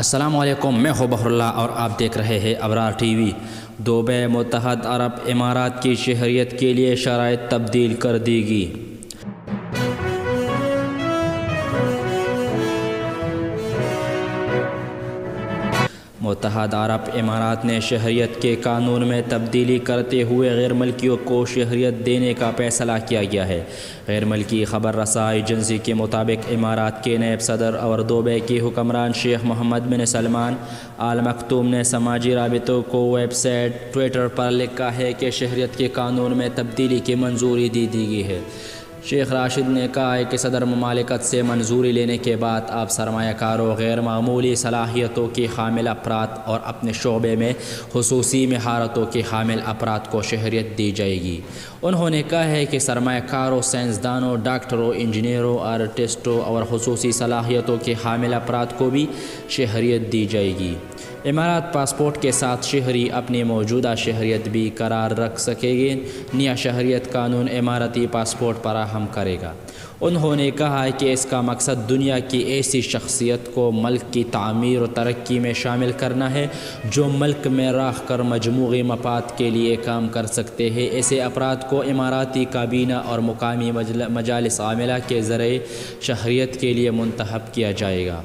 السلام علیکم، میں ہوں بحر اللہ اور آپ دیکھ رہے ہیں ابرار ٹی وی۔ دبئی متحدہ عرب امارات کی شہریت کے لیے شرائط تبدیل کر دی گئی۔ متحدہ عرب امارات نے شہریت کے قانون میں تبدیلی کرتے ہوئے غیر ملکیوں کو شہریت دینے کا فیصلہ کیا ہے۔ غیر ملکی خبر رسائی ایجنسی کے مطابق امارات کے نائب صدر اور دبئی کے حکمران شیخ محمد بن سلمان آل مکتوم نے سماجی رابطوں کو ویب سائٹ ٹویٹر پر لکھا ہے کہ شہریت کے قانون میں تبدیلی کی منظوری دی گئی ہے۔ شیخ راشد نے کہا ہے کہ صدر مملکت سے منظوری لینے کے بعد اب سرمایہ کاروں، غیر معمولی صلاحیتوں کے حامل افراد اور اپنے شعبے میں خصوصی مہارتوں کے حامل افراد کو شہریت دی جائے گی۔ انہوں نے کہا ہے کہ سرمایہ کاروں، سائنسدانوں، ڈاکٹروں، انجینئروں، آرٹسٹوں اور خصوصی صلاحیتوں کے حامل افراد کو بھی شہریت دی جائے گی۔ امارات پاسپورٹ کے ساتھ شہری اپنی موجودہ شہریت بھی قرار رکھ سکیں گے۔ نیا شہریت قانون اماراتی پاسپورٹ فراہم کرے گا۔ انہوں نے کہا کہ اس کا مقصد دنیا کی ایسی شخصیت کو ملک کی تعمیر و ترقی میں شامل کرنا ہے جو ملک میں رہ کر مجموعی مفاد کے لیے کام کر سکتے ہیں۔ ایسے افراد کو اماراتی کابینہ اور مقامی مجالس عاملہ کے ذریعے شہریت کے لیے منتخب کیا جائے گا۔